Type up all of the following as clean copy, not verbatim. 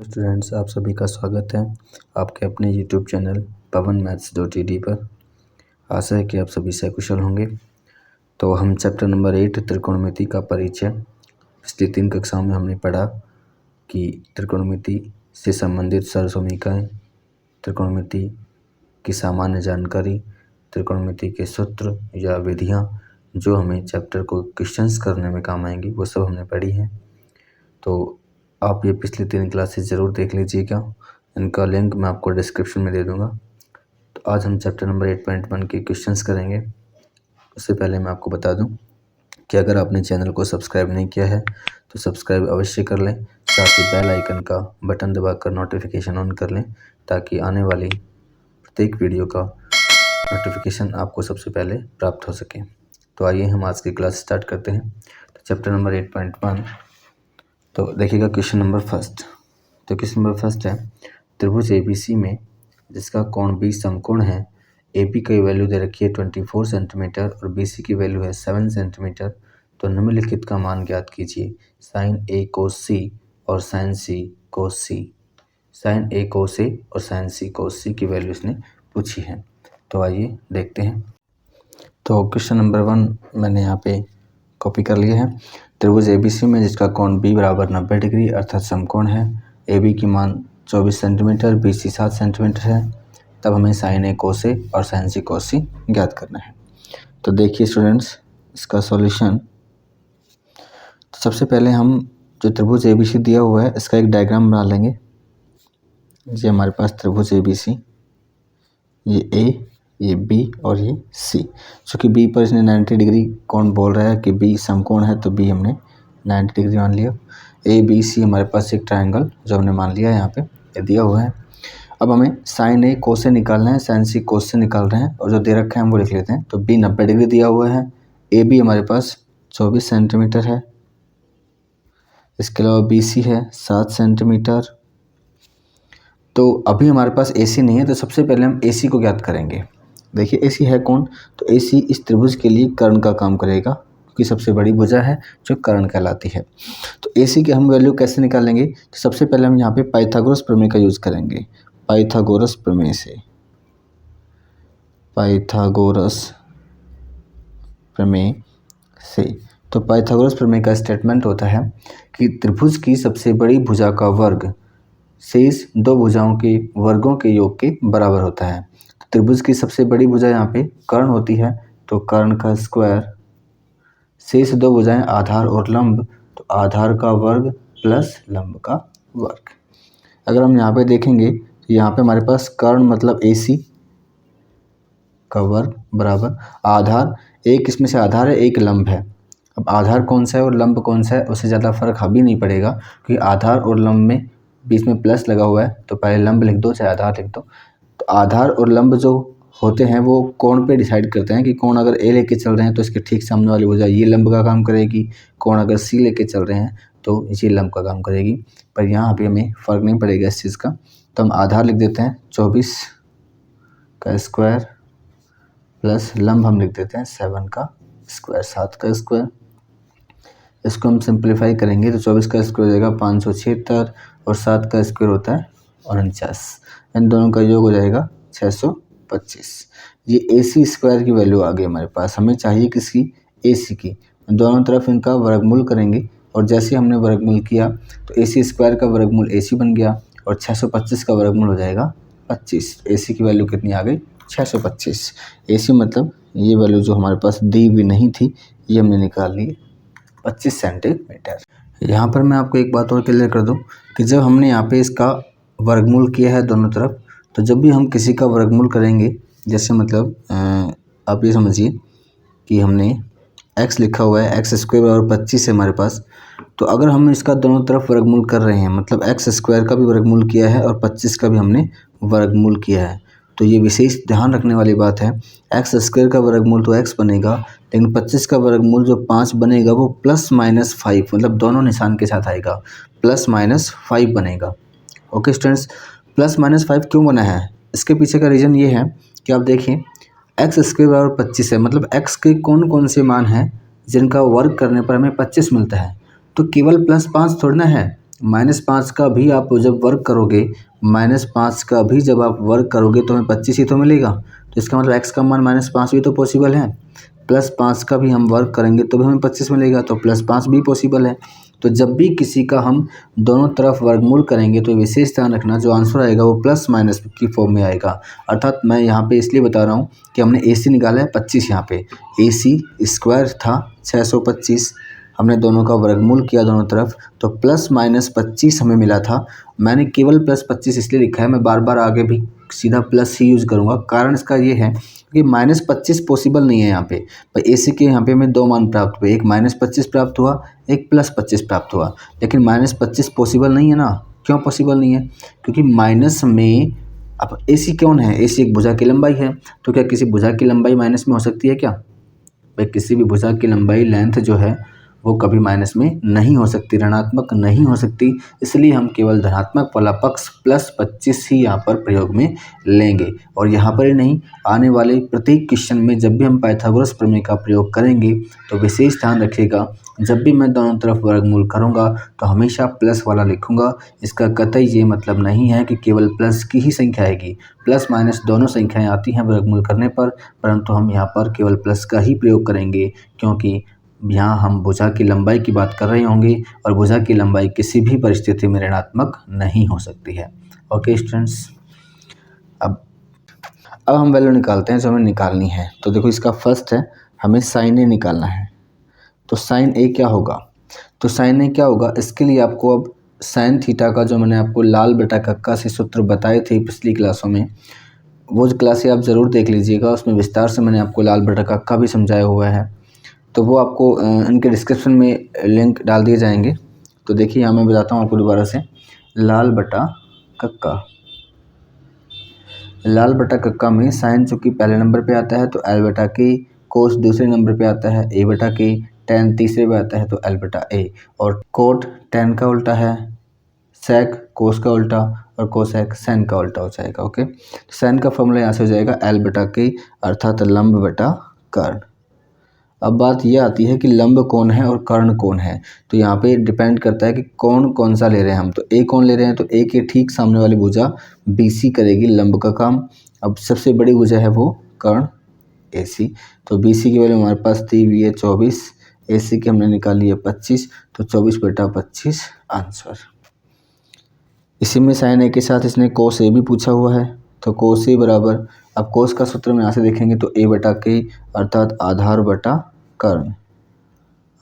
Students, आप सभी का स्वागत है आपके अपने यूट्यूब चैनल pavanmaths.ed पर। आशा है कि आप सभी सकुशल होंगे। तो हम चैप्टर नंबर 8 त्रिकोणमिति का परिचय पिछली 3 कक्षाओं में हमने पढ़ा कि त्रिकोणमिति से संबंधित सर्वसमीकरण, त्रिकोणमिति की सामान्य जानकारी, त्रिकोणमिति के सूत्र या विधियाँ जो हमें चैप्टर को क्वेश्चंस करने में काम आएंगी, वो सब हमने पढ़ी हैं। तो आप ये पिछली 3 क्लासेस ज़रूर देख लीजिएगा, इनका लिंक मैं आपको डिस्क्रिप्शन में दे दूँगा। तो आज हम चैप्टर नंबर 8.1 के क्वेश्चंस करेंगे। उससे पहले मैं आपको बता दूं कि अगर आपने चैनल को सब्सक्राइब नहीं किया है तो सब्सक्राइब अवश्य कर लें, साथ ही बेल आइकन का बटन दबाकर नोटिफिकेशन ऑन कर लें ताकि आने वाली प्रत्येक वीडियो का नोटिफिकेशन आपको सबसे पहले प्राप्त हो सके। तो आइए हम आज की क्लास स्टार्ट करते हैं। तो चैप्टर नंबर 8.1, तो देखिएगा क्वेश्चन नंबर फर्स्ट। तो क्वेश्चन नंबर फर्स्ट है, त्रिभुज ABC में जिसका कोण B समकोण है, AB की वैल्यू दे रखी है 24 सेंटीमीटर और BC की वैल्यू है 7 सेंटीमीटर। तो निम्नलिखित का मान ज्ञात कीजिए, sin A cos C और sin C cos C। sin A cos A और sin C cos C की वैल्यू इसने पूछी है। तो आइए देखते हैं। तो क्वेश्चन नंबर 1 मैंने यहाँ पे कॉपी कर लिया है। त्रिभुज ABC में जिसका कोण B बराबर 90 डिग्री अर्थात समकोण है, AB की मान 24 सेंटीमीटर, BC 7 सेंटीमीटर है, तब हमें sin A cos A और sin C cos C ज्ञात करना है। तो देखिए स्टूडेंट्स, इसका सॉल्यूशन, तो सबसे पहले हम जो त्रिभुज ABC दिया हुआ है इसका एक डायग्राम बना लेंगे। ये हमारे पास त्रिभुज ABC, ये A, ये B और ये C। चूँकि B पर इसने 90 डिग्री कोण बोल रहा है कि B समकोण है, तो B हमने 90 डिग्री मान लिया। ABC हमारे पास एक ट्रायंगल जो हमने मान लिया है, यहाँ पे ये दिया हुआ है। अब हमें sin A cos से निकालना है, sin C cos से निकाल रहे हैं और जो दे रखा है हम वो लिख लेते हैं। तो B 90 डिग्री दिया हुआ है, AB हमारे पास 24 सेंटीमीटर है, इसके अलावा BC है 7 सेंटीमीटर। तो अभी हमारे पास AC नहीं है, तो सबसे पहले हम AC को ज्ञात करेंगे। देखिए AC है कौन, तो AC इस त्रिभुज के लिए कर्ण का काम करेगा क्योंकि सबसे बड़ी भुजा है जो कर्ण कहलाती है। तो AC की हम वैल्यू कैसे निकालेंगे, तो सबसे पहले हम यहाँ पे पाइथागोरस प्रमेय का यूज़ करेंगे। पाइथागोरस प्रमेय से, पाइथागोरस प्रमेय से, तो पाइथागोरस प्रमेय का स्टेटमेंट होता है कि त्रिभुज की सबसे बड़ी भुजा का वर्ग शेष दो भुजाओं के वर्गों के योग के बराबर होता है। तो त्रिभुज की सबसे बड़ी भुजा यहाँ पे कर्ण होती है, तो कर्ण का स्क्वायर, शेष दो भुजाएं आधार और लंब, तो आधार का वर्ग प्लस लंब का वर्ग। अगर हम यहाँ पे देखेंगे तो यहाँ पे हमारे पास कर्ण मतलब AC का वर्ग बराबर आधार, एक इसमें से आधार है, एक लंब है। अब आधार कौन सा है और लंब कौन सा है उससे ज़्यादा फर्क अभी नहीं पड़ेगा क्योंकि आधार और लंब में बीच में प्लस लगा हुआ है, तो पहले लंब लिख दो चाहे आधार लिख दो। तो आधार और लंब जो होते हैं वो कोण पे डिसाइड करते हैं कि कोण अगर A लेके चल रहे हैं तो इसके ठीक सामने वाली भुजा ये लंब का काम करेगी, कोण अगर C लेके चल रहे हैं तो ये लंब का काम करेगी। पर यहाँ अभी हमें फ़र्क नहीं पड़ेगा इस चीज़ का, तो हम आधार लिख देते हैं 24 का स्क्वायर प्लस लंब हम लिख देते हैं 7 का स्क्वायर, 7 का स्क्वायर। इसको हम सिंप्लीफाई करेंगे तो 24 का स्क्वायर हो जाएगा 576 और 7 का स्क्वायर होता है 49। इन दोनों का योग हो जाएगा 625। ये AC स्क्वायर की वैल्यू आ गई हमारे पास। हमें चाहिए किसकी, AC की। दोनों तरफ इनका वर्गमूल करेंगे और जैसे हमने वर्गमूल किया तो AC स्क्वायर का वर्गमूल AC बन गया और 625 का वर्गमूल हो जाएगा 25। AC की वैल्यू कितनी आ गई, 625। AC मतलब ये वैल्यू जो हमारे पास दी हुई नहीं थी ये हमने निकाल ली 25 सेंटीमीटर। यहाँ पर मैं आपको एक बात और क्लियर कर दूँ कि जब हमने यहाँ पे इसका वर्गमूल किया है दोनों तरफ, तो जब भी हम किसी का वर्गमूल करेंगे, जैसे मतलब आप ये समझिए कि हमने x लिखा हुआ है, x स्क्वायर बराबर 25 है हमारे पास, तो अगर हम इसका दोनों तरफ वर्गमूल कर रहे हैं मतलब x स्क्वायर का भी वर्गमूल किया है और 25 का भी हमने वर्गमूल किया है, तो ये विशेष ध्यान रखने वाली बात है, एक्स स्क्वायर का वर्गमूल तो x बनेगा, लेकिन 25 का वर्गमूल जो 5 बनेगा वो प्लस माइनस 5, मतलब दोनों निशान के साथ आएगा, प्लस माइनस 5 बनेगा। ओके स्टूडेंट्स, प्लस माइनस 5 क्यों बना है, इसके पीछे का रीज़न ये है कि आप देखिए एक्स स्क्वायर बराबर 25 है, मतलब x के कौन कौन से मान हैं जिनका वर्ग करने पर हमें 25 मिलता है। तो केवल +5 थोड़ी ना है, -5 का भी आप जब वर्क करोगे, -5 का भी जब आप वर्क करोगे तो हमें 25 ही तो मिलेगा। तो इसका मतलब x का मान -5 भी तो पॉसिबल है। +5 का भी हम वर्क करेंगे तो भी हमें 25 मिलेगा, तो +5 भी पॉसिबल है। तो जब भी किसी का हम दोनों तरफ वर्गमूल करेंगे तो विशेष ध्यान रखना, जो आंसर आएगा वो प्लस माइनस की फॉर्म में आएगा। अर्थात मैं यहाँ पे इसलिए बता रहा हूँ कि हमने AC निकाला है 25, यहाँ पे AC स्क्वायर था 625, हमने दोनों का वर्गमूल किया दोनों तरफ, तो +-25 हमें मिला था। मैंने केवल +25 इसलिए लिखा है, मैं बार बार आगे भी सीधा प्लस ही यूज़ करूँगा। कारण इसका ये है कि -25 पॉसिबल नहीं है यहाँ पे, पर AC के यहाँ पे हमें दो मान प्राप्त हुए, एक -25 प्राप्त हुआ, एक +25 प्राप्त हुआ। लेकिन -25 पॉसिबल नहीं है ना। क्यों पॉसिबल नहीं है? क्योंकि माइनस में अब AC कौन है? AC एक भुजा की लंबाई है। तो क्या किसी भुजा की लंबाई माइनस में हो सकती है क्या? भाई किसी भी भुजा की लंबाई लेंथ जो है वो कभी माइनस में नहीं हो सकती, ऋणात्मक नहीं हो सकती। इसलिए हम केवल धनात्मक वाला पक्ष +25 ही यहाँ पर प्रयोग में लेंगे। और यहाँ पर ही नहीं, आने वाले प्रत्येक क्वेश्चन में जब भी हम पाइथागोरस प्रमेय का प्रयोग करेंगे तो विशेष ध्यान रखिएगा, जब भी मैं दोनों तरफ वर्गमूल करूँगा तो हमेशा प्लस वाला लिखूँगा। इसका कतई ये मतलब नहीं है कि केवल प्लस की ही संख्या आएगी, प्लस माइनस दोनों संख्याएँ आती हैं वर्गमूल करने पर, परंतु हम यहाँ पर केवल प्लस का ही प्रयोग करेंगे, क्योंकि यहाँ हम भुजा की लंबाई की बात कर रहे होंगे और भुजा की लंबाई किसी भी परिस्थिति में ऋणात्मक नहीं हो सकती है। ओके स्टूडेंट्स, अब हम वैल्यू निकालते हैं जो हमें निकालनी है। तो देखो इसका फर्स्ट है, हमें साइन ए निकालना है। तो साइन ए क्या होगा? तो साइन ए क्या होगा, इसके लिए आपको अब साइन थीटा का जो मैंने आपको लाल बटा कक्का से सूत्र बताए थे पिछली क्लासों में, वो क्लासें आप ज़रूर देख लीजिएगा। उसमें विस्तार से मैंने आपको लाल बटा कक्का भी समझाया हुआ है, तो वो आपको इनके डिस्क्रिप्शन में लिंक डाल दिए जाएंगे। तो देखिए यहाँ मैं बताता हूँ आपको दोबारा से, लाल बटा कक्का में साइन चूँकि पहले नंबर पे आता है तो एल बटा के, कोस दूसरे नंबर पे आता है ए बटा के, टेन तीसरे पे आता है तो एल बटा ए, और कोट टेन का उल्टा है, सेक कोस का उल्टा, और कोसेक साइन का उल्टा हो जाएगा। ओके, साइन का फॉर्मूला यहाँ से हो जाएगा एल बटा के, अर्थात लंब बटा कर्ण। अब बात ये आती है कि लंब कौन है और कर्ण कौन है। तो यहाँ पे डिपेंड करता है कि कौन सा ले रहे हैं हम। तो ए कौन ले रहे हैं, तो ए के ठीक सामने वाली भुजा BC करेगी लंब का काम। अब सबसे बड़ी भुजा है वो कर्ण AC। तो BC की वैल्यू हमारे पास थी, ये 24, AC की हमने निकाली है 25, तो 24/25 आंसर। इसी में साइन ए के साथ इसने कोस ए भी पूछा हुआ है, तो कोस ए बराबर, अब कोस का सूत्र में यहाँ से देखेंगे तो ए बटा के, अर्थात आधार बटा कर्ण,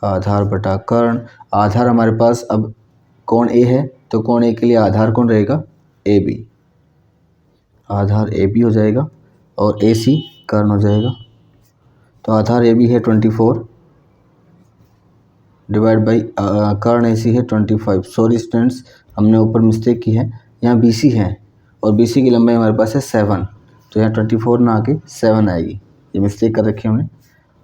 आधार बटा कर्ण। आधार हमारे पास अब कोण ए है, तो कोण ए के लिए आधार कौन रहेगा, AB, आधार AB हो जाएगा, और AC कर्ण हो जाएगा। तो आधार AB है 24 डिवाइड बाई कर्ण AC है 25। सॉरी स्टूडेंट्स, हमने ऊपर मिस्टेक की है, यहाँ BC है और BC की लंबाई हमारे पास है 7, तो यहाँ 24 ना आके 7 आएगी, ये मिस्टेक कर रखी है हमने।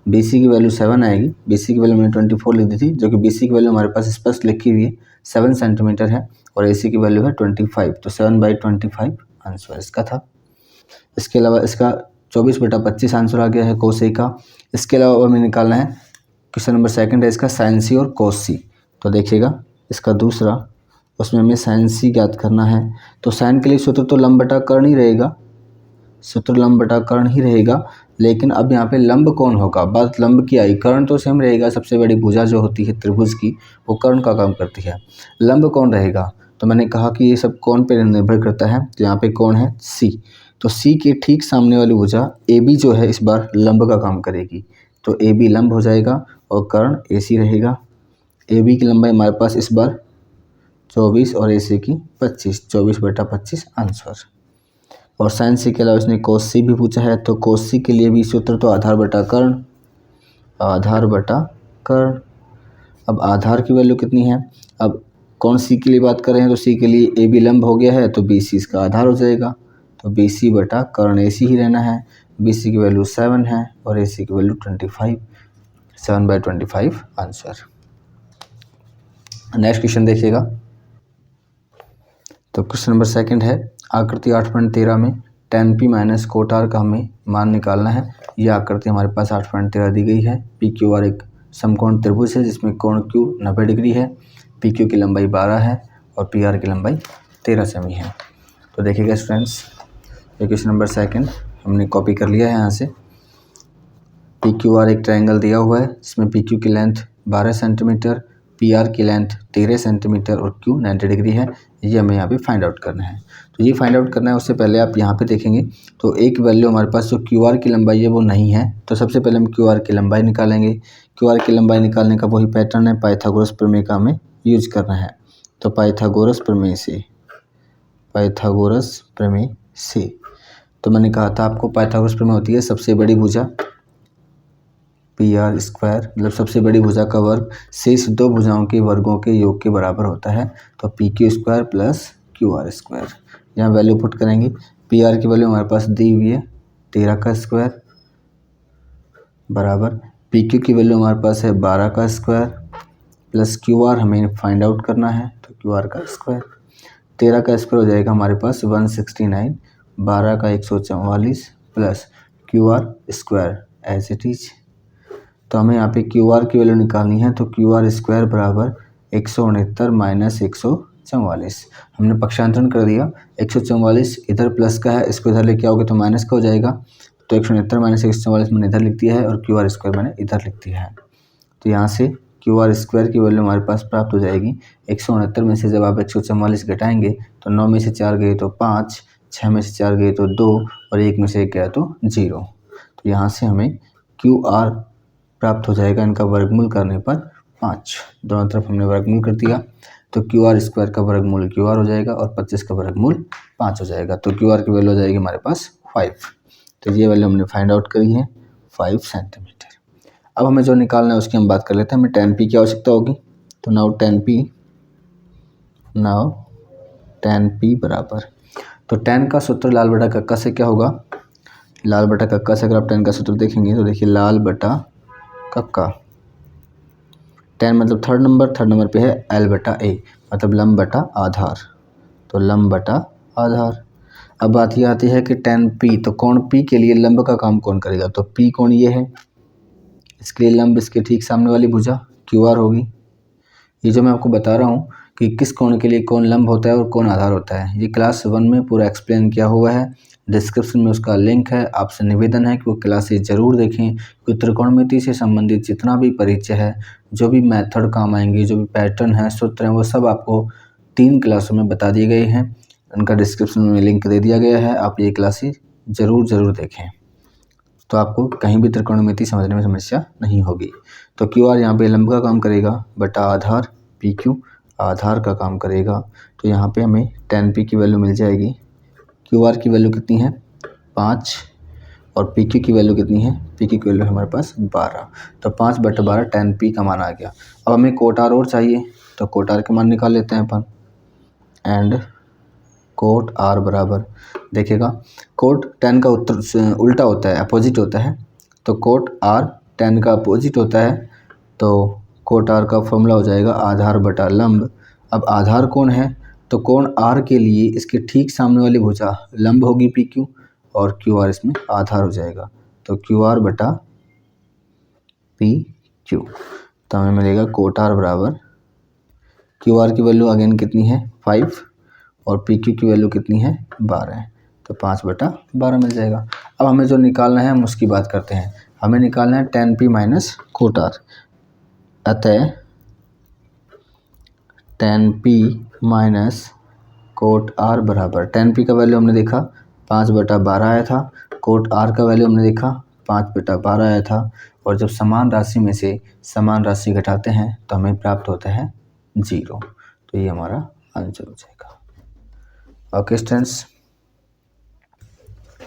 BC की वैल्यू 7 आएगी, BC की वैल्यू मैंने 24 लिख दी थी, जो कि BC की वैल्यू हमारे पास स्पष्ट लिखी हुई है 7 सेंटीमीटर है, और AC की वैल्यू है 25, तो 7/25 आंसर इसका था। इसके अलावा इसका 24/25 आंसर आ गया है कोस ए का। इसके अलावा हमें निकालना है, क्वेश्चन नंबर सेकंड है इसका, साइन सी और कोस सी। तो देखिएगा इसका दूसरा, उसमें हमें साइन सी ज्ञात करना है। तो साइन के लिए सूत्र तो लंब बटा कर्ण ही रहेगा, सूत्र लंब बटा कर्ण ही रहेगा, लेकिन अब यहाँ पे लंब कौन होगा, बात लंब की आई, कर्ण तो सेम रहेगा, सबसे बड़ी भुजा जो होती है त्रिभुज की वो कर्ण का काम करती है। लंब कौन रहेगा, तो मैंने कहा कि ये सब कौन पे निर्भर करता है, तो यहाँ पे कौन है C, तो C के ठीक सामने वाली भुजा AB जो है इस बार लंब का काम करेगी, तो AB लंब हो जाएगा और कर्ण AC रहेगा। AB की लंबाई हमारे पास इस बार 24 और AC की 25, 24/25 आंसर। और साइन सी के अलावा इसने कोस सी भी पूछा है, तो कोस सी के लिए भी सूत्र तो आधार बटा कर्ण, आधार बटा कर्ण। अब आधार की वैल्यू कितनी है, अब कौन सी के लिए बात कर रहे हैं, तो सी के लिए AB लंब हो गया है, तो BC इसका आधार हो जाएगा, तो BC बटा कर्ण AC ही रहना है। BC की वैल्यू 7 है और AC की वैल्यू 25, 7/25 आंसर। नेक्स्ट क्वेश्चन देखिएगा, तो क्वेश्चन नंबर सेकंड है, आकृति 8.13 में tan P minus coat R का हमें मान निकालना है। यह आकृति हमारे पास 8.13 दी गई है। PQR एक समकोण त्रिभुज है जिसमें कोण Q 90 डिग्री है, PQ की लंबाई 12 है और पी आर की लंबाई 13 सेमी है। तो देखिएगा स्टूडेंट्स, क्वेश्चन नंबर 2 हमने कॉपी कर लिया है यहाँ से। पी क्यू आर एक ट्रायंगल दिया हुआ है जिसमें पी क्यू की लेंथ 12 सेंटीमीटर, पी आर की लेंथ 13 सेंटीमीटर और क्यू 90 डिग्री है। ये हमें यहाँ पे फाइंड आउट करना है। तो ये फाइंड आउट करना है, उससे पहले आप यहाँ पे देखेंगे तो एक वैल्यू हमारे पास जो क्यू आर की लंबाई है वो नहीं है। तो सबसे पहले हम क्यू आर की लंबाई निकालेंगे। क्यू आर की लंबाई निकालने का वही पैटर्न है, पाइथागोरस प्रमेय का हमें यूज करना है। तो पाइथागोरस प्रमेय से तो मैंने कहा था आपको पाइथागोरस प्रमेय होती है सबसे बड़ी भुजा पी आर स्क्वायर, मतलब सबसे बड़ी भुजा का वर्ग शेष दो भुजाओं के वर्गों के योग के बराबर होता है। तो P Q square plus Q R square, यहाँ वैल्यू पुट करेंगे। पी आर की वैल्यू हमारे पास दी हुई है 13 का स्क्वायर बराबर पी क्यू की वैल्यू हमारे पास है 12 का स्क्वायर प्लस क्यू आर हमें फाइंड आउट करना है। तो क्यू आर का स्क्वायर 13 का स्क्वायर हो जाएगा हमारे पास 169, 12 का 144 plus Q R square as it is. तो हमें यहाँ पे क्यू आर की वैल्यू निकालनी है। तो क्यू आर स्क्वायर बराबर 169 माइनस 144, हमने पक्षांतरण कर दिया। 144 इधर प्लस का है, इसको इधर लेके आओगे तो माइनस का हो जाएगा। तो 169 माइनस 144 मैंने इधर लिख दिया है और क्यू आर स्क्वायर मैंने इधर लिख दिया है। तो यहाँ से क्यू आर स्क्वायर की वैल्यू हमारे पास प्राप्त हो जाएगी 169 में से जब आप 144 घटाएंगे तो 9 में से 4 गए तो 5, 6 में से 4 गए तो 2 और 1 में से 1 गया तो 0। तो यहाँ से हमें क्यू आर प्राप्त हो जाएगा, इनका वर्गमूल करने पर 5। दोनों तरफ हमने वर्गमूल कर दिया तो क्यू आर स्क्वायर का वर्गमूल क्यू आर हो जाएगा और 25 का वर्गमूल 5 हो जाएगा। तो क्यू आर की वैल्यू हो जाएगी हमारे पास 5। तो ये वैल्यू हमने फाइंड आउट करी है 5 सेंटीमीटर। अब हमें जो निकालना है उसकी हम बात कर लेते हैं। हमें tan p की आवश्यकता होगी। तो नाउ tan p बराबर, तो tan का सूत्र लाल बटा कक्का से क्या होगा, लाल बटा कक्का से अगर आप tan का सूत्र देखेंगे तो देखिए लाल बटा कक्का, tan मतलब थर्ड नंबर पे है l बटा a, मतलब लंब बटा आधार। तो लंब बटा आधार। अब बात ये आती है कि tan p, तो कोण p के लिए लंब का काम कौन करेगा। तो p कोण ये है, इसके लिए लंब इसके ठीक सामने वाली भुजा क्यू आर होगी। ये जो मैं आपको बता रहा हूँ कि किस कोण के लिए कौन लंब होता है और कौन आधार होता है, ये क्लास 1 में पूरा एक्सप्लेन किया हुआ है। डिस्क्रिप्शन में उसका लिंक है। आपसे निवेदन है कि वो क्लासेस ज़रूर देखें, कि त्रिकोणमिति से संबंधित जितना भी परिचय है, जो भी मेथड काम आएंगे, जो भी पैटर्न है, सूत्र हैं, वो सब आपको 3 क्लासों में बता दिए गए हैं। उनका डिस्क्रिप्शन में लिंक दे दिया गया है। आप ये क्लासेस ज़रूर देखें, तो आपको कहीं भी त्रिकोणमिति समझने में समस्या नहीं होगी। तो क्यू आर यहाँ पे लंब का काम करेगा बटा आधार, पी क्यू आधार का काम करेगा। तो यहाँ पे हमें tan p की वैल्यू मिल जाएगी। क्यू आर की वैल्यू कितनी है 5 और पी क्यू की वैल्यू कितनी है, पी क्यू की वैल्यू हमारे पास 12। तो 5/12 tan p का मान आ गया। अब हमें कोट आर और चाहिए, तो कोट आर का मान निकाल लेते हैं अपन। एंड कोट आर बराबर, देखिएगा कोट tan का उल्टा होता है, अपोजिट होता है। तो कोट आर tan का अपोजिट होता है। तो कोट आर का फॉर्मूला हो जाएगा आधार बटा लंब। अब आधार कौन है, तो कोण आर के लिए इसके ठीक सामने वाली भुजा लंब होगी पी क्यू और क्यू आर इसमें आधार हो जाएगा। तो क्यू आर बटा पी क्यू। तो हमें मिलेगा कोट आर बराबर, क्यू आर की वैल्यू अगेन कितनी है 5 और पी क्यू की वैल्यू कितनी है 12 है। तो 5/12 मिल जाएगा। अब हमें जो निकालना है हम उसकी बात करते हैं। हमें निकालना है tan p minus cot R. अतः tan p minus cot R बराबर, tan p का वैल्यू हमने देखा 5/12 आया था, कोट आर का वैल्यू हमने देखा 5/12 आया था। और जब समान राशि में से समान राशि घटाते हैं तो हमें प्राप्त होता है 0। तो ये हमारा आंसर हो जाएगा। ओके स्टूडेंट्स,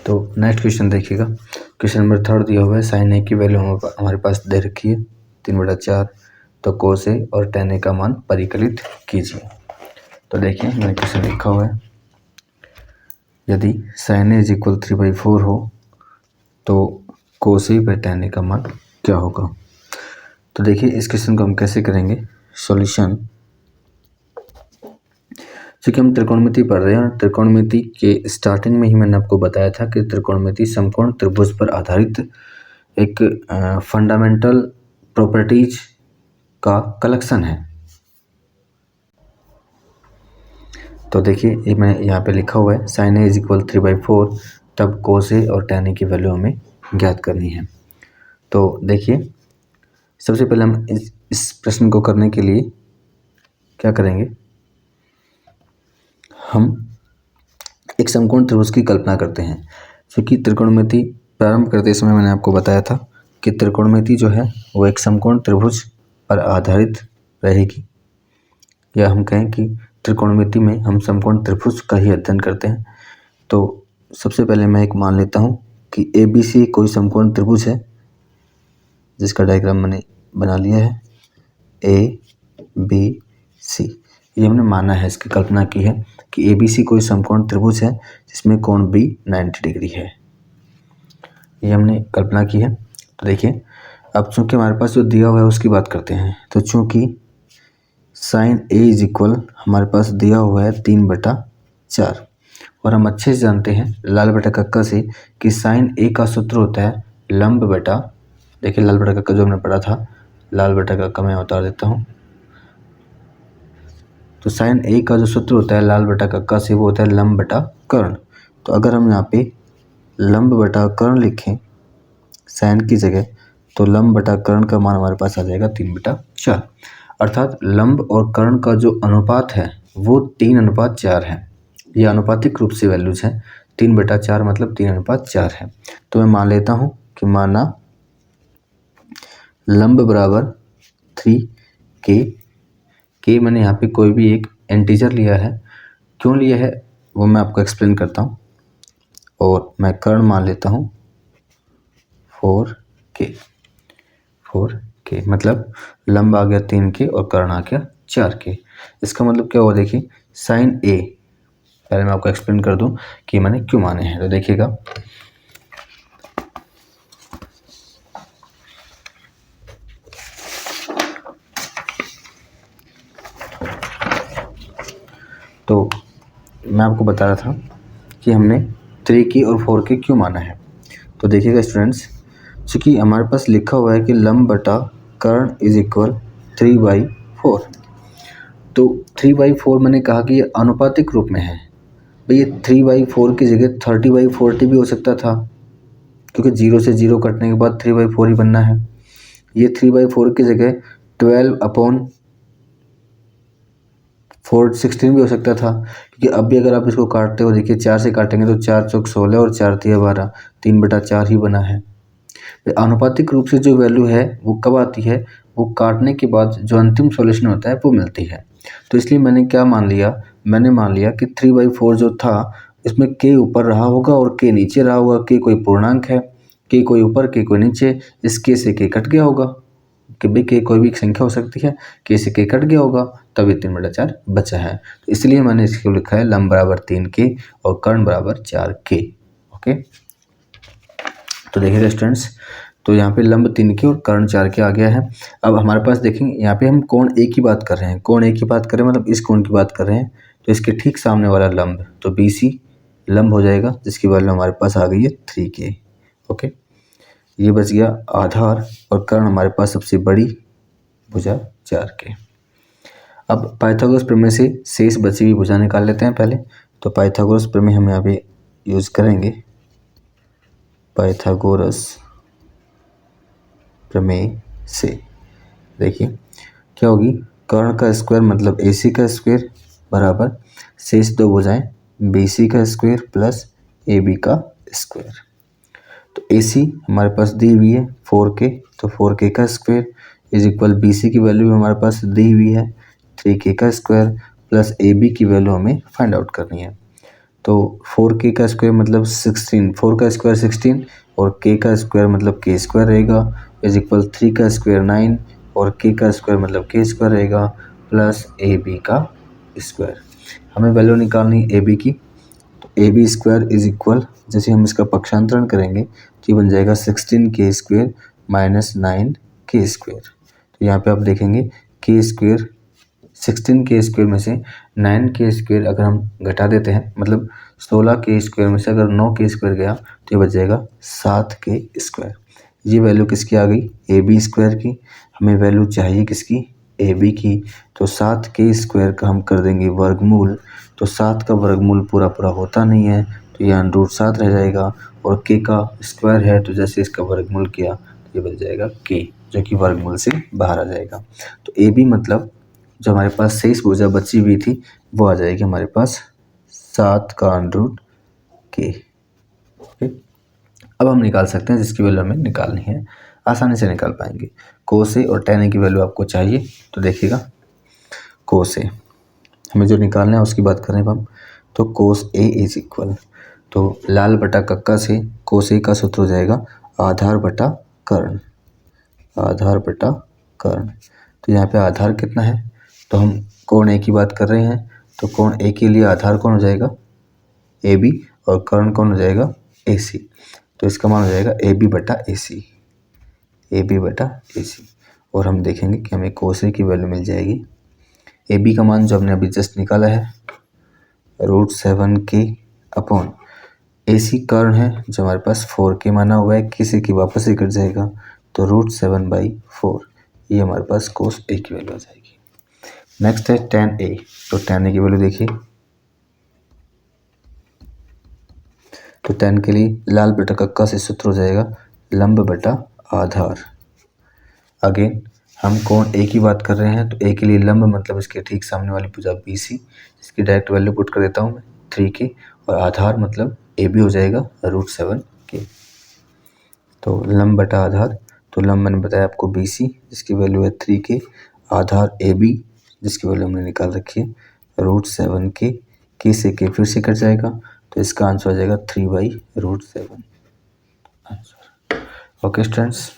तो नेक्स्ट क्वेश्चन देखिएगा। क्वेश्चन नंबर 3 दिया हुआ है, साइन ए की वैल्यू हमारे पास दे रखी है 3/4। तो कोस ए और tan ए का मान परिकलित कीजिए। तो देखिए मैंने क्वेश्चन लिखा हुआ है, यदि साइन ए इक्वल 3/4 हो तो कोस ए बाई tan ए का मान क्या होगा। तो देखिए इस क्वेश्चन को हम कैसे करेंगे सॉल्यूशन। चूँकि हम त्रिकोणमिति पढ़ रहे हैं, त्रिकोणमिति के स्टार्टिंग में ही मैंने आपको बताया था कि त्रिकोणमिति समकोण त्रिभुज पर आधारित एक फंडामेंटल प्रॉपर्टीज का कलेक्शन है। तो देखिए ये मैं यहाँ पे लिखा हुआ है sin a = 3/4, तब cos a और tan a की वैल्यू हमें ज्ञात करनी है। तो देखिए सबसे पहले हम इस प्रश्न को करने के लिए क्या करेंगे, हम एक समकोण त्रिभुज की कल्पना करते हैं। क्योंकि त्रिकोणमिति प्रारंभ करते समय मैंने आपको बताया था कि त्रिकोणमिति जो है वो एक समकोण त्रिभुज पर आधारित रहेगी, या हम कहें कि त्रिकोणमिति में हम समकोण त्रिभुज का ही अध्ययन करते हैं। तो सबसे पहले मैं एक मान लेता हूँ कि ABC कोई समकोण त्रिभुज है, जिसका डायग्राम मैंने बना लिया है ABC। ये हमने माना है, इसकी कल्पना की है कि ABC कोई समकोण त्रिभुज है जिसमें कोण B 90 डिग्री है। ये हमने कल्पना की है। तो देखिए अब चूंकि हमारे पास जो दिया हुआ है उसकी बात करते हैं। तो चूंकि sin A = हमारे पास दिया हुआ है 3/4, और हम अच्छे से जानते हैं लाल बटा कक्का से कि sin A का सूत्र होता है लंब बटा, देखिए लाल बटा कक्का जो हमने पढ़ा था, लाल बटा कक्का मैं उतार देता हूँ। तो sin A का जो सूत्र होता है लाल बटा कक्का से वो होता है लंब बटा कर्ण। तो अगर हम यहाँ पे लंब बटा कर्ण लिखें sin की जगह, तो लंब बटा कर्ण का मान हमारे पास आ जाएगा 3/4। अर्थात लंब और कर्ण का जो अनुपात है वो 3:4 है। ये अनुपातिक रूप से वैल्यूज हैं। 3/4 मतलब 3:4 है। तो मैं मान लेता हूँ कि माना लंब बराबर 3k मैंने यहाँ पे कोई भी एक इंटीजर लिया है। क्यों लिया है वो मैं आपको एक्सप्लेन करता हूँ। और मैं कर्ण मान लेता हूँ 4k मतलब लंब आ गया 3k और कर्ण आ गया 4k। इसका मतलब क्या हुआ, देखिए sin A, पहले मैं आपको एक्सप्लेन कर दूं कि मैंने क्यों माने हैं। तो देखिएगा तो मैं आपको बता रहा था कि हमने 3k और 4k क्यों माना है। तो देखिएगा स्टूडेंट्स, चूँकि हमारे पास लिखा हुआ है कि लंब बटा कर्ण = 3/4, तो 3/4 मैंने कहा कि ये अनुपातिक रूप में है। भाई ये 3/4 की जगह 30/40 भी हो सकता था, क्योंकि 0 से 0 कटने के बाद 3/4 ही बनना है। ये 3/4 की जगह 12/4 भी हो सकता था, क्योंकि अब भी अगर आप इसको काटते हो, देखिए 4 से काटेंगे तो 4 चौक 16 और 4 तिया 12, 3/4 ही बना है। आनुपातिक रूप से जो वैल्यू है वो कब आती है, वो काटने के बाद जो अंतिम सॉल्यूशन होता है वो मिलती है। तो इसलिए मैंने क्या मान लिया, मैंने मान लिया कि 3/4 जो था इसमें k ऊपर रहा होगा और k नीचे रहा होगा। k कोई पूर्णांक है, k कोई ऊपर k कोई नीचे, इस k से k कट गया होगा कि भाई k कोई भी संख्या हो सकती है, k से k कट गया होगा, तभी 3/4 बचा है। तो इसलिए मैंने इसको लिखा है लंब बराबर 3k और कर्ण बराबर 4k। ओके, तो देखिए स्टूडेंट्स, तो यहाँ पे लंब 3k और कर्ण 4k आ गया है। अब हमारे पास देखेंगे यहाँ पे हम कोण A की बात कर रहे हैं। कोण A की बात करें मतलब इस कोण की बात कर रहे हैं, तो इसके ठीक सामने वाला लंब तो BC लंब हो जाएगा, जिसकी वैल्यू हमारे पास आ गई है 3k। ओके, ये बच गया आधार और कर्ण हमारे पास सबसे बड़ी भुजा 4k। अब पाइथागोरस प्रमेय से शेष बची हुई भुजा निकाल लेते हैं पहले। तो पाइथागोरस प्रमेय हम यहाँ पे यूज करेंगे, पाइथागोरस प्रमेय से देखिए क्या होगी, कर्ण का स्क्वायर मतलब AC का स्क्वायर बराबर शेष दो भुजाएं BC का स्क्वायर प्लस AB का स्क्वायर। तो AC हमारे पास दी हुई है 4k, तो 4k का स्क्वायर इज इक्वल BC की वैल्यू हमारे पास दी हुई है 3k का स्क्वायर प्लस AB की वैल्यू हमें फाइंड आउट करनी है। तो 4k का स्क्वायर मतलब 16, 4 का स्क्वायर 16 और k का स्क्वायर मतलब k स्क्वायर रहेगा इज इक्वल 3 का स्क्वायर 9 और k का स्क्वायर मतलब k स्क्वायर रहेगा प्लस AB का स्क्वायर। हमें वैल्यू निकालनी AB की, तो AB स्क्वायर इज इक्वल, जैसे हम इसका पक्षांतरण करेंगे तो ये बन जाएगा 16k square minus 9k square. तो यहाँ पे आप देखेंगे k स्क्वायर 16k स्क्वायर में से 9k स्क्वायर अगर हम घटा देते हैं, मतलब 16k स्क्वायर में से अगर 9k स्क्वायर गया तो ये बच जाएगा 7k स्क्वायर। ये वैल्यू किसकी आ गई, AB स्क्वायर की। हमें वैल्यू चाहिए किसकी, ए बी की, तो 7k² का हम कर देंगे वर्गमूल। तो 7 का वर्गमूल पूरा पूरा होता नहीं है, तो ये √7 रह जाएगा। और k का स्क्वायर है, तो जैसे इसका वर्गमूल किया तो ये बन जाएगा k, जो कि वर्गमूल से बाहर आ जाएगा। तो ए बी मतलब जो हमारे पास शेष भुजा बची हुई थी वो आ जाएगी हमारे पास 7 का √k। ओके, अब हम निकाल सकते हैं जिसकी वैल्यू हमें निकालनी है, आसानी से निकाल पाएंगे। कोस ए और tan a की वैल्यू आपको चाहिए, तो देखिएगा कोस ए हमें जो निकालना है उसकी बात करें हम, तो कोस ए इज इक्वल, तो लाल बटा कक्का से कोस ए का सूत्र हो जाएगा आधार बटा कर्ण, आधार बटा कर्ण। तो यहाँ पे आधार कितना है, तो हम कोण ए की बात कर रहे हैं, तो कोण ए के लिए आधार कौन हो जाएगा ए बी, और कर्ण कौन हो जाएगा ए सी। तो इसका मान हो जाएगा ए बी बटा ए सी, ए बी बटा ए सी। और हम देखेंगे कि हमें कोस ए की वैल्यू मिल जाएगी, ए बी का मान जो हमने अभी जस्ट निकाला है √7k अपॉन ए सी कर्ण है जो हमारे पास 4k माना हुआ है, किसी की वापस ही कट जाएगा, तो √7/4, ये हमारे पास कोस ए की वैल्यू आ जाएगी। नेक्स्ट है tan a, तो tan a की वैल्यू देखिए, तो tan के लिए लाल बटा कक्का से सूत्र हो जाएगा लंब बटा आधार। अगेन हम कोण ए की बात कर रहे हैं, तो ए के लिए लंब मतलब इसके ठीक सामने वाली भुजा BC, इसकी डायरेक्ट वैल्यू पुट कर देता हूँ मैं 3k, और आधार मतलब ए बी हो जाएगा √7k। तो लंब बटा आधार, तो लंब मैंने बताया आपको BC जिसकी वैल्यू है 3k, आधार ए बी जिसकी वैल्यू हमने निकाल रखी है √7k, k से k फिर से कट जाएगा, तो इसका आंसर हो जाएगा 3/√7 आंसर। ओके स्टूडेंट्स,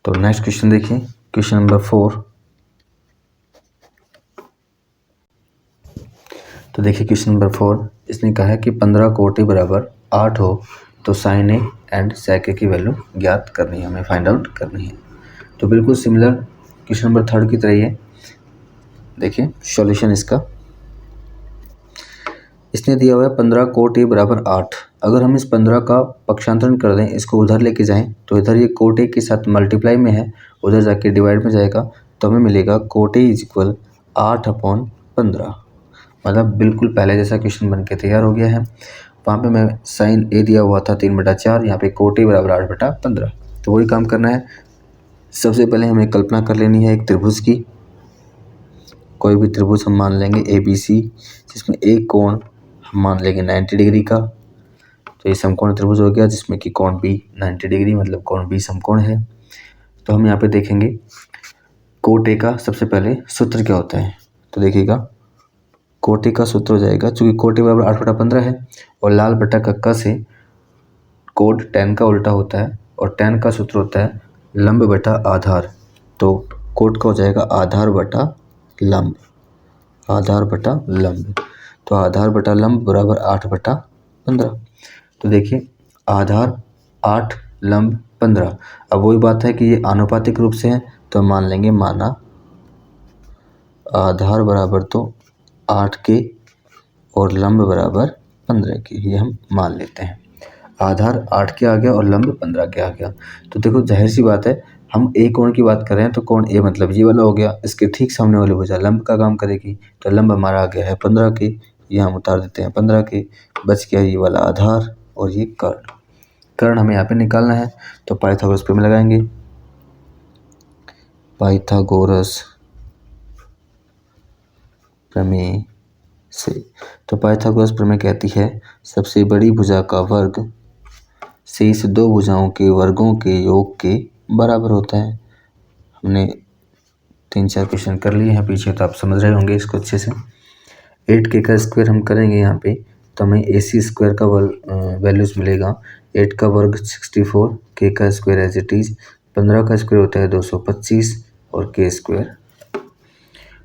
तो नेक्स्ट क्वेश्चन देखिए, क्वेश्चन नंबर 4। तो देखिए क्वेश्चन नंबर 4, इसने कहा है कि 15 कोट ए बराबर 8 हो तो साइन ए एंड सेक ए की वैल्यू ज्ञात करनी है, हमें फाइंड आउट करनी है। तो बिल्कुल सिमिलर क्वेश्चन नंबर 3 की तरह ही है। देखिए सॉल्यूशन इसका, इसने दिया हुआ है 15 कोट ए बराबर 8। अगर हम इस 15 का पक्षांतरण कर दें, इसको उधर लेके जाएं, तो इधर ये कोट ए के साथ मल्टीप्लाई में है, उधर जाके डिवाइड में जाएगा, तो हमें मिलेगा कोट ए इज इक्वल 8/15। मतलब बिल्कुल पहले जैसा क्वेश्चन बन के तैयार हो गया है। वहाँ पे मैं साइन ए दिया हुआ था 3/4, यहाँ पे कोट ए बराबर 8/15। तो वही काम करना है। सबसे पहले हमें कल्पना कर लेनी है एक त्रिभुज की। कोई भी त्रिभुज हम मान लेंगे ABC, जिसमें एक कोण हम मान लेंगे 90 डिग्री का। तो ये समकोण त्रिभुज हो गया जिसमें कि कोण B 90 डिग्री, मतलब कोण B समकोण है। तो हम यहाँ पे देखेंगे कोट ए का सबसे पहले सूत्र क्या होता है। तो देखिएगा कोट ए का सूत्र हो जाएगा, चूँकि कोट ए बराबर 8/15 है, और लाल बटा कक्का से कोट tan का उल्टा होता है, और tan का सूत्र होता है लंब बटा आधार। तो कोट का हो जाएगा आधार बटा लंब, आधार बटा लंब। तो आधार बटा लंब बराबर 8/15। तो देखिए आधार 8, लंब 15। अब वही बात है कि ये आनुपातिक रूप से है, तो मान लेंगे माना आधार बराबर तो 8k और लंब बराबर 15k, ये हम मान लेते हैं। आधार 8k आ गया और लंब 15k आ गया। तो देखो जाहिर सी बात है, हम ए कोण की बात कर रहे हैं, तो कोण ए मतलब ये वाला हो गया, इसके ठीक सामने वाली भुजा लंब का काम करेगी। तो लंब हमारा आ गया है 15k, ये हम उतार देते हैं 15k, बच गया ये वाला आधार और ये कर्ण। कर्ण हमें यहाँ पे निकालना है, तो पाइथागोरस प्रमेय लगाएंगे। पाइथागोरस प्रमेय से, तो पाइथागोरस प्रमेय कहती है सबसे बड़ी भुजा का वर्ग शेष दो भुजाओं के वर्गों के योग के बराबर होता है। हमने 3-4 क्वेश्चन कर लिए हैं पीछे, तो आप समझ रहे होंगे इसको अच्छे से। 8k का स्क्वायर हम करेंगे यहाँ पे, तो हमें AC² का वैल्यूज मिलेगा। 8 का वर्ग 64, k का स्क्वायर एज इट इज, 15 का स्क्वायर होता है 225 और k²।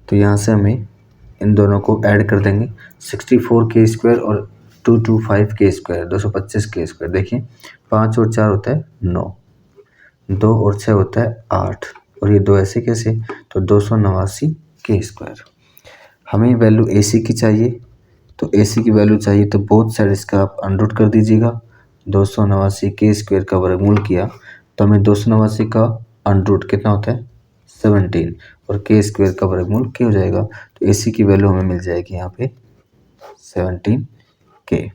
तो यहाँ से हमें इन दोनों को ऐड कर देंगे, 64k² और 225k², 225k²। देखिए 5 और 4 होता है 9, 2 और 6 होता है 8, और ये 2 ऐसे कैसे, तो 289k²। हमें वैल्यू AC की चाहिए, तो AC की वैल्यू चाहिए तो बोथ साइड इसका आप अंडर कर दीजिएगा। 289k² का वर्गमूल किया तो हमें 289 का अंडर कितना होता है 17 और के स्क्वायर का वर्गमूल के हो जाएगा। तो AC की वैल्यू हमें मिल जाएगी यहाँ पे 17 के।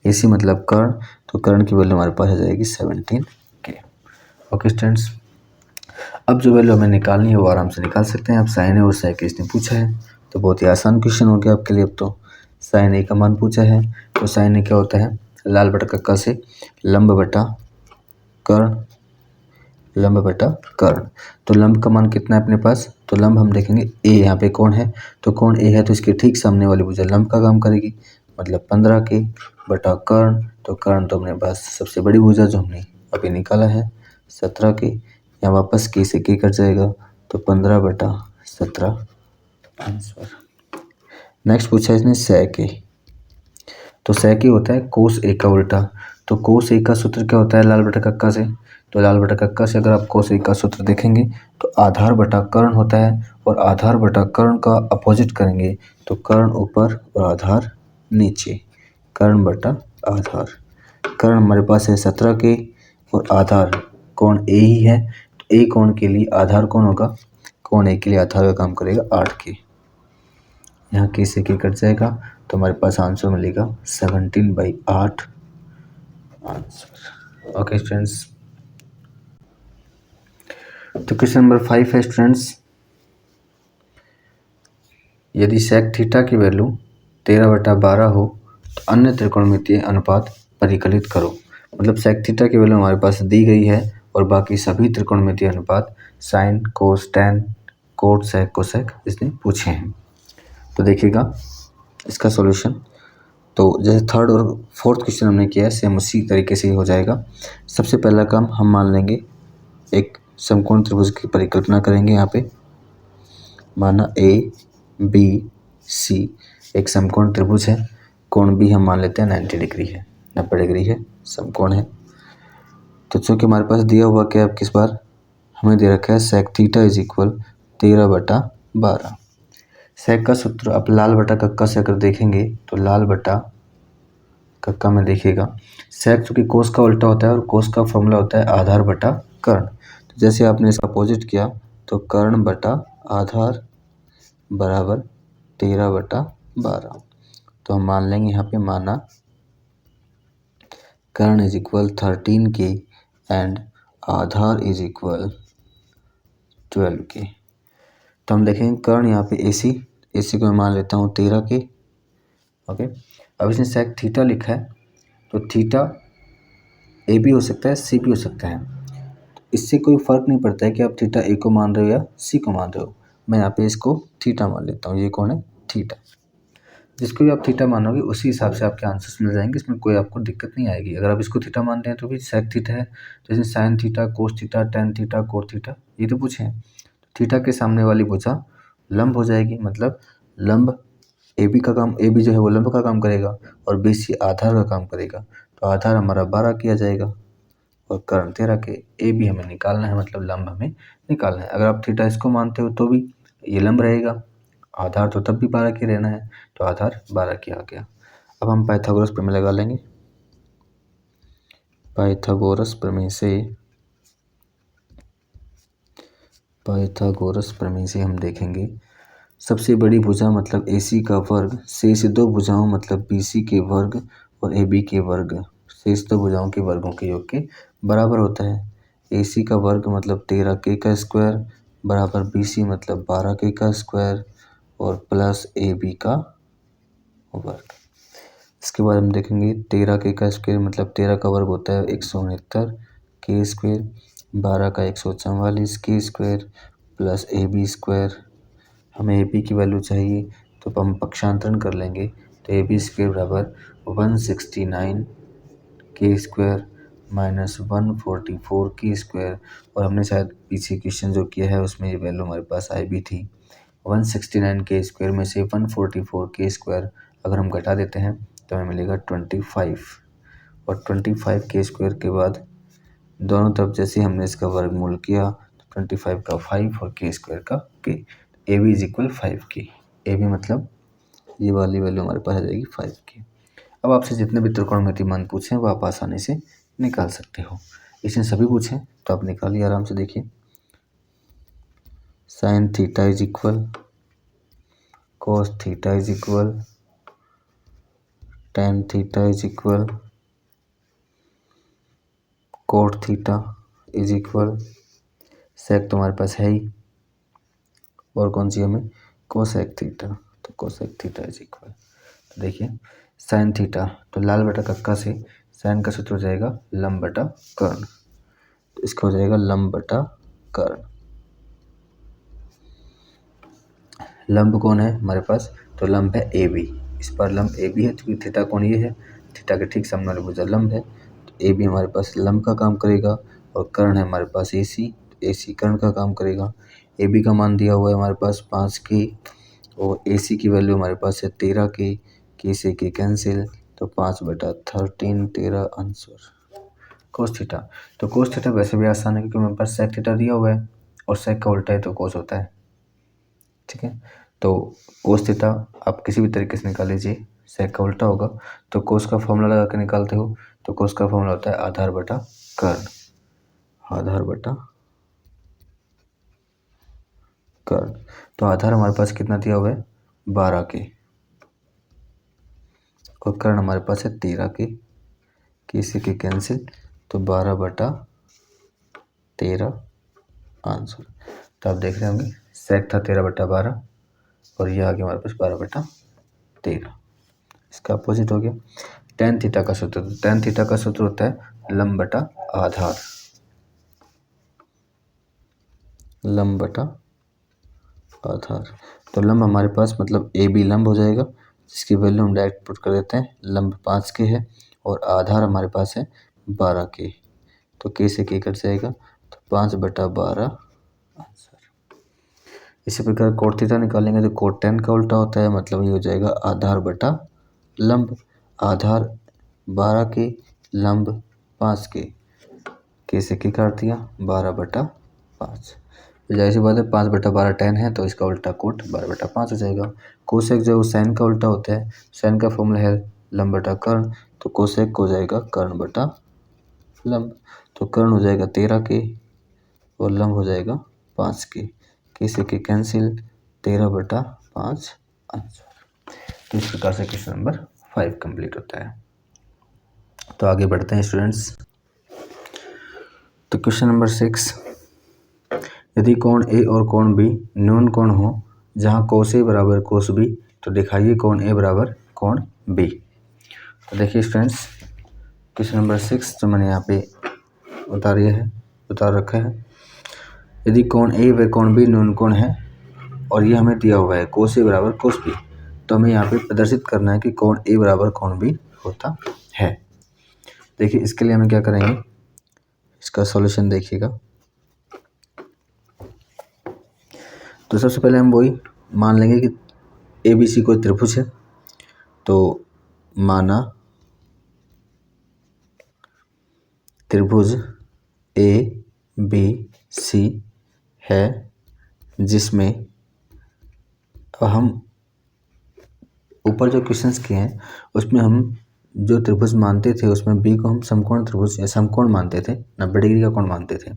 AC मतलब कर्ण, तो कर्ण की वैल्यू हमारे पास आ जाएगी 17 के। ओके स्टूडेंट्स, अब जो वैल्यू हमें निकालनी है वो आराम से निकाल सकते हैं। अब साइन ए और सेक इसने पूछा है तो बहुत ही आसान क्वेश्चन हो गया आपके लिए। अब तो साइन ए का मान पूछा है तो साइन ए क्या होता है, लाल बटा कक्का से लंब बटा कर्ण, लंब बटा कर्ण। तो लंब का मान कितना है अपने पास, तो लंब हम देखेंगे ए, यहाँ पे कौन है तो कौन ए है तो इसके ठीक सामने वाली भुजा लंब का काम करेगी, मतलब 15 के बटा कर्ण। तो कर्ण तो अपने पास सबसे बड़ी भुजा जो हमने अभी निकाला है 17 के, यहाँ वापस के से के कट जाएगा तो 15 बटा 17 आंसर। नेक्स्ट पूछा इसने सेक ए, तो सेक ए होता है कोस ए का उल्टा। तो कोस ए का सूत्र क्या होता है लाल बटा कक्का से, तो लाल बटा कक्का से अगर आप कोस ए का सूत्र देखेंगे तो आधार बटा कर्ण होता है, और आधार बटा कर्ण का अपोजिट करेंगे तो कर्ण ऊपर और आधार नीचे, कर्ण बटा आधार। कर्ण हमारे पास है 17 के और आधार कोण ए ही है, तो ए कोण के लिए आधार कौन होगा, कोण ए के लिए आधार का काम करेगा 8 के, यहाँ के से के कट जाएगा तो हमारे पास आंसर मिलेगा 17/8 आंसर। ओके स्टूडेंट्स, तो क्वेश्चन नंबर 5 है स्टूडेंट्स, यदि सेक थीटा की वैल्यू 13/12 हो तो अन्य त्रिकोणमितीय अनुपात परिकलित करो। मतलब सेक थीटा की वैल्यू हमारे पास दी गई है और बाकी सभी त्रिकोणमितीय अनुपात sine cos tan cot sec cosec इसने पूछे हैं। तो देखिएगा इसका सॉल्यूशन, तो जैसे थर्ड और फोर्थ क्वेश्चन हमने किया है सेम उसी तरीके से ही हो जाएगा। सबसे पहला काम हम मान लेंगे एक समकोण त्रिभुज की परिकल्पना करेंगे। यहाँ पे माना ए बी सी एक समकोण त्रिभुज है, कोण भी हम मान लेते हैं 90 डिग्री है, 90 डिग्री है, समकोण है। तो चूंकि हमारे पास दिया हुआ क्या है, किस बार हमें दे रखा है सेक थीटा इज इक्वल 13/12। सेक का सूत्र अब लाल बटा कक्का से अगर देखेंगे तो लाल बटा कक्का में देखिएगा सेक चूंकि कोस का उल्टा होता है और कोस का फॉर्मूला होता है आधार बटा कर्ण। तो जैसे आपने इसका अपोजिट किया तो कर्ण बटा आधार बराबर 13/12। तो हम मान लेंगे यहाँ पे माना कर्ण इज इक्वल 13 के एंड आधार इज इक्वल 12 के। तो हम देखेंगे कर्ण यहाँ पे AC को मैं मान लेता हूँ 13 के। ओके, अब इसने सेक थीटा लिखा है तो थीटा ए भी हो सकता है सी भी हो सकता है, तो इससे कोई फ़र्क नहीं पड़ता है कि आप थीटा ए को मान रहे हो या सी को मान रहे हो। मैं यहाँ पे इसको थीटा मान लेता हूँ, ये कौन है थीटा। जिसको भी आप थीटा मानोगे उसी हिसाब से आपके आंसर्स मिल जाएंगे, इसमें कोई आपको दिक्कत नहीं आएगी। अगर आप इसको थीटा मानते हैं तो भी सेक थीटा है, जैसे sine theta cos theta tan theta cot theta ये तो पूछे हैं। थीटा के सामने वाली भुजा लंब हो जाएगी, मतलब लंब ए बी का काम, ए बी जो है वो लंब का काम करेगा और बी सी आधार का काम करेगा। तो आधार हमारा 12 किया जाएगा और कर्ण 13 के, ए बी हमें निकालना है, मतलब लंब हमें निकालना है। अगर आप थीटा इसको मानते हो तो भी ये लंब रहेगा, आधार तो तब भी 12 की रहना है, तो आधार 12 की आ गया। अब हम पाइथागोरस प्रमेय लगा लेंगे। पाइथागोरस प्रमेय से हम देखेंगे सबसे बड़ी भुजा मतलब AC का वर्ग शेष दो भुजाओं मतलब BC के वर्ग और AB के वर्ग शेष दो भुजाओं के वर्गों के योग के बराबर होता है। AC का वर्ग मतलब 13K का स्क्वायर बराबर BC मतलब 12K का स्क्वायर और प्लस AB का वर्ग। इसके बाद हम देखेंगे 13K का स्क्वायर मतलब 13 का वर्ग होता है 169 के स्क्वायर, 12 का 144 के स्क्वायर प्लस AB स्क्वायर। हमें AB की वैल्यू चाहिए तो हम पक्षांतरण कर लेंगे, तो AB स्क्वायर बराबर 169 के स्क्वायर माइनस 144 के स्क्वायर। और हमने शायद पीछे क्वेश्चन जो किया है उसमें ये वैल्यू हमारे पास आई भी थी। 169 के स्क्वायर में से 144 के स्क्वायर अगर हम घटा देते हैं तो हमें मिलेगा 25, और 25 के स्क्वायर के बाद दोनों तरफ जैसे हमने इसका वर्गमूल किया तो 25 का 5 और के स्क्वायर का के, ए बी इज इक्वल 5 के। ए बी मतलब ये वाली वैल्यू हमारे पास आ जाएगी 5 के। अब आपसे जितने भी त्रिकोणमितीय मान पूछे वो आप आसानी से निकाल सकते हो। इसने सभी पूछे तो आप निकालिए आराम से। देखिए sine theta is equal cos theta is equal tan theta is equal cot theta is equal sec तो हमारे पास है ही, और कौन सी हमें कोसेक थीटा, तो कोसेक थीटा इज इक्वल, तो देखिए साइन थीटा तो लाल बटा कक्का से साइन का सूत्र हो जाएगा लंब बटा कर्ण, तो इसका हो जाएगा लंब बटा कर्ण। लंब कौन है हमारे पास, तो लंब है ए बी, इस पर लंब ए बी है क्योंकि थीटा कौन ये है, थीटा के ठीक सामने वाली भुजा लंब है, तो ए बी हमारे पास लंब का काम करेगा, और कर्ण है हमारे पास ए सी, तो ए सी कर्ण का काम करेगा। ए बी का मान दिया हुआ है हमारे पास 5 की, और ए सी की वैल्यू हमारे पास है 13 की से की कैंसिल, तो 5/13 13 आंसर। कोस थीटा, तो कोस थीटा वैसे भी आसान है क्योंकि हमारे पास सेक थीटा दिया हुआ है, और सेक का उल्टा है तो कोस होता है, ठीक है। तो कोस थीटा आप किसी भी तरीके से निकाल लीजिए, सेक का उल्टा होगा, तो कोस का फॉर्मूला लगा के निकालते हो, तो कोस का फॉर्मूला होता है आधार बटा कर्ण, आधार बटा कर्ण। तो आधार हमारे पास कितना दिया हुआ है 12 के, और कर्ण हमारे पास है 13 के से के कैंसिल, तो 12/13 आंसर। तो आप देख रहे होंगे सेक था 13/12, और ये आ गया हमारे पास 12/13, इसका अपोजिट हो गया। tan थीटा का सूत्र, tan थीटा का सूत्र होता है लंब बटा आधार, लंब बटा आधार। तो लंब हमारे पास मतलब ए बी लंब हो जाएगा, जिसकी वैल्यू हम डायरेक्ट पुट कर देते हैं, लंब 5 के है और आधार हमारे पास है 12 के, तो के से के कट जाएगा, तो 5/12 आंसर। इसी प्रकार कोट थीटा निकालेंगे तो कोट tan का उल्टा होता है, मतलब ये हो जाएगा आधार बटा लंब, आधार 12 के लंब 5 के से के काट दिया 12/5, जाहिर सी बात है 5/12 tan है, तो इसका उल्टा कोट 12/5 हो जाएगा। कोसेक जो साइन का उल्टा होता है, साइन का फॉर्मूला है लंब बटा कर्ण, तो कोसेक हो जाएगा कर्ण बटा लंब, तो कर्ण हो जाएगा 13 के और लंब हो जाएगा 5 के से के कैंसिल, 13/5 आंसर। तो इस प्रकार से क्वेश्चन नंबर 5 कंप्लीट होता है। तो आगे बढ़ते हैं स्टूडेंट्स। तो क्वेश्चन नंबर 6, यदि कोण ए और कोण बी न्यून कोण हो जहां कोस ए बराबर कोस बी, तो दिखाइए कोण ए बराबर कोण बी। तो देखिए स्टूडेंट्स क्वेश्चन नंबर 6 जो मैंने यहाँ पे उतार रखा है, यदि कोण ए व कोण बी न्यून कोण है और ये हमें दिया हुआ है कोस ए बराबर कोस बी, तो हमें यहाँ पे प्रदर्शित करना है कि कोण ए बराबर कोण बी होता है। देखिए इसके लिए हमें क्या करेंगे, इसका सॉल्यूशन देखिएगा। तो सबसे पहले हम वही मान लेंगे कि ए बी सी कोई त्रिभुज है, तो माना त्रिभुज ए बी सी है, जिसमें हम ऊपर जो क्वेश्चंस किए हैं उसमें हम जो त्रिभुज मानते थे उसमें बी को हम समकोण त्रिभुज या समकोण मानते थे, 90 डिग्री का कोण मानते थे,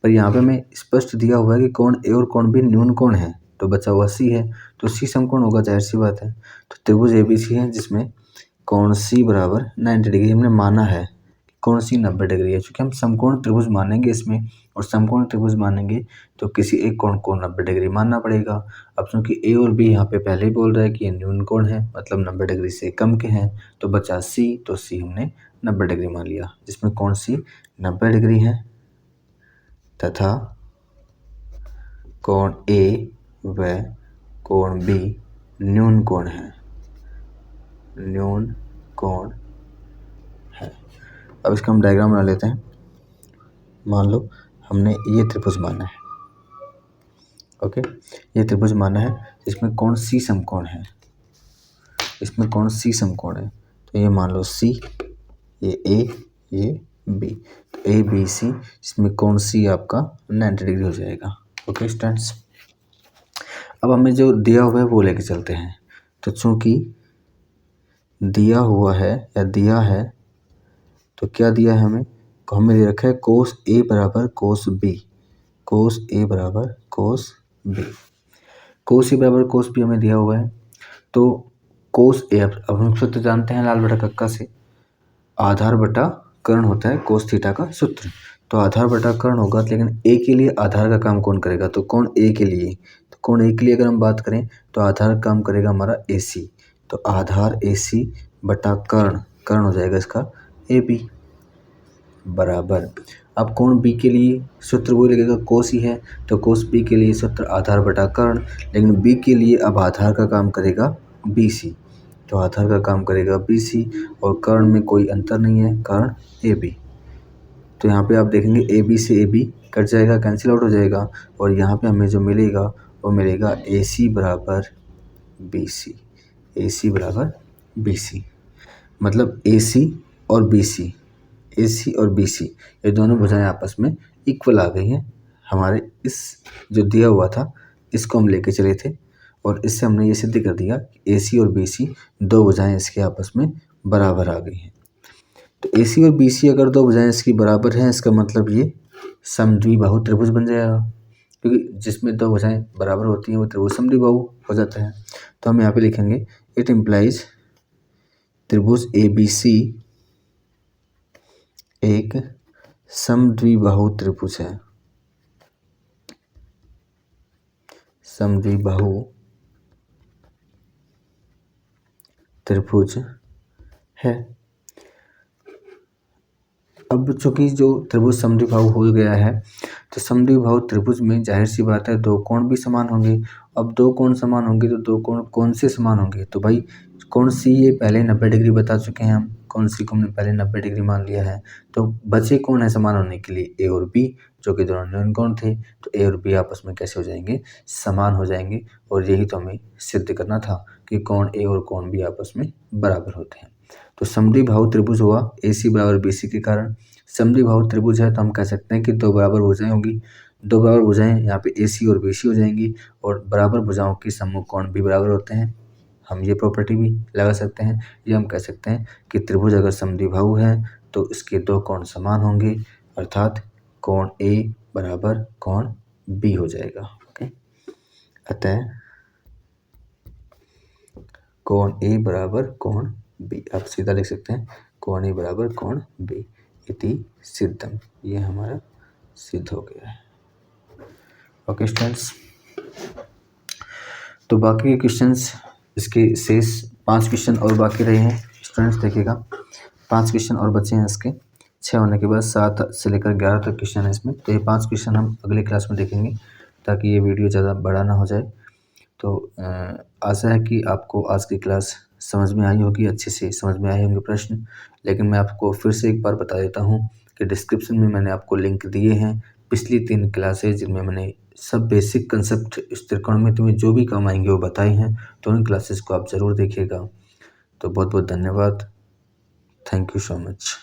पर यहाँ पे हमें स्पष्ट दिया हुआ है कि कोण ए और कोण बी न्यून कोण है, तो बचा हुआ सी है, तो सी समकोण होगा, जाहिर सी बात है। तो त्रिभुज ए बी सी है जिसमें कोण सी बराबर 90 डिग्री हमने माना है, कोण सी 90 डिग्री है, चूँकि हम समकोण त्रिभुज मानेंगे इसमें, और समकोण त्रिभुज मानेंगे तो किसी एक कोण को 90 डिग्री मानना पड़ेगा। अब चूँकि ए और बी यहाँ पे पहले ही बोल रहा है कि ये न्यून कोण है, मतलब 90 डिग्री से कम के हैं, तो बचा सी, तो सी हमने 90 डिग्री मान लिया, जिसमें कोण सी 90 डिग्री है तथा कोण ए व कोण बी न्यून कोण है, न्यून कोण है। अब इसका हम डायग्राम बना लेते हैं। मान लो हमने ये त्रिभुज माना है, ओके, ये त्रिभुज माना है, इसमें कोण सी समकोण है, इसमें कोण सी समकोण है, तो ये मान लो सी, ये ए, ये बी, तो ए बी सी, इसमें कोण सी आपका 90 डिग्री हो जाएगा। ओके स्टूडेंट्स, अब हमें जो दिया हुआ है वो लेके चलते हैं। तो चूंकि दिया हुआ है या दिया है, तो क्या दिया है हमें, तो हमें दे रखा है कोस ए बराबर कोस बी, कोस ए बराबर कोस बी, कोस ए बराबर कोस बी हमें दिया हुआ है। तो कोस ए, अब हम सूत्र जानते हैं लाल बटा कक्का से, आधार बटा कर्ण होता है कोस थीटा का सूत्र। तो आधार बटा कर्ण होगा, लेकिन ए के लिए आधार का काम कौन करेगा, तो कोण ए के लिए, तो कोण ए के लिए अगर हम बात करें तो आधार काम करेगा हमारा ए सी। तो आधार ए सी बटा कर्ण, कर्ण हो जाएगा इसका ए बी बराबर, अब कोण बी के लिए सूत्र वही लगेगा कोस ही है, तो कोस बी के लिए सूत्र आधार बटा कर्ण, लेकिन बी के लिए अब आधार का काम करेगा बी सी, तो आधार का काम करेगा बी सी, और कर्ण में कोई अंतर नहीं है, कर्ण ए बी। तो यहाँ पे आप देखेंगे ए बी से ए बी कट जाएगा, कैंसिल आउट हो जाएगा, और यहाँ पे हमें जो मिलेगा वो मिलेगा ए सी बराबर बी सी, ए सी बराबर बी सी, मतलब ए सी और बी सी, ए सी और बी सी ये दोनों भुजाएं आपस में इक्वल आ गई हैं। हमारे इस जो दिया हुआ था इसको हम लेके चले थे, और इससे हमने ये सिद्ध कर दिया कि ए सी और बी सी दो भुजाएं इसके आपस में बराबर आ गई हैं। तो ए सी और बी सी अगर दो भुजाएं इसकी बराबर हैं, इसका मतलब ये समद्विबाहु त्रिभुज बन जाएगा, क्योंकि जिसमें दो भुजाएं बराबर होती हैं वो त्रिभुज समद्विबाहु हो जाता है। तो हम यहाँ पे लिखेंगे इट इम्प्लाइज त्रिभुज ए बी सी एक समद्विबाहु त्रिभुज है, समद्विबाहु त्रिभुज है। अब चूंकि जो त्रिभुज समद्विबाहु हो गया है, तो समद्विबाहु त्रिभुज में जाहिर सी बात है दो कोण भी समान होंगे। अब दो कोण समान होंगे तो दो कोण कौन से समान होंगे, तो भाई कोण सी ये पहले 90 डिग्री बता चुके हैं हम, कोण सी को हमने पहले 90 डिग्री मान लिया है। तो बचे कोण है समान होने के लिए ए और बी, जो कि दोनों न्यून कोण थे, तो ए और बी आपस में कैसे हो जाएंगे, समान हो जाएंगे। और यही तो हमें सिद्ध करना था कि कोण ए और कोण बी आपस में बराबर होते हैं। तो समद्विबाहु त्रिभुज हुआ ए सी बराबर बी सी के कारण। समद्विबाहु त्रिभुज है तो हम कह सकते हैं कि दो बराबर भुजाएं होंगी, दो बराबर भुजाएं यहाँ पे ए सी और बी सी हो जाएंगी, और बराबर भुजाओं के सम्मुख कोण भी बराबर होते हैं। हम ये प्रॉपर्टी भी लगा सकते हैं, ये हम कह सकते हैं कि त्रिभुज अगर समद्विबाहु है तो इसके दो कोण समान होंगे, अर्थात कोण ए बराबर कोण बी हो जाएगा। ओके, अतः कोण ए बराबर कोण बी, आप सीधा लिख सकते हैं कोण ए बराबर कोण बी इति सिद्धम, ये हमारा सिद्ध हो गया है। ओके स्टूडेंट्स, तो बाकी के क्वेश्चंस, इसके शेष 5 क्वेश्चन और बाकी रहे हैं स्टूडेंट्स, देखिएगा 5 क्वेश्चन और बचे हैं इसके, 6 होने के बाद 7 से लेकर 11 तक क्वेश्चन है इसमें। तो ये 5 क्वेश्चन हम अगले क्लास में देखेंगे ताकि ये वीडियो ज़्यादा बड़ा ना हो जाए। तो आशा है कि आपको आज की क्लास समझ में आई होगी, अच्छे से समझ में आए होंगे प्रश्न। लेकिन मैं आपको फिर से एक बार बता देता हूँ कि डिस्क्रिप्शन में मैंने आपको लिंक दिए हैं पिछली 3 क्लासेज, जिनमें मैंने सब बेसिक कंसेप्ट इस त्रिकोणमिति में जो भी काम आएंगे वो बताए हैं। तो उन क्लासेस को आप ज़रूर देखिएगा। तो बहुत बहुत धन्यवाद, थैंक यू सो मच।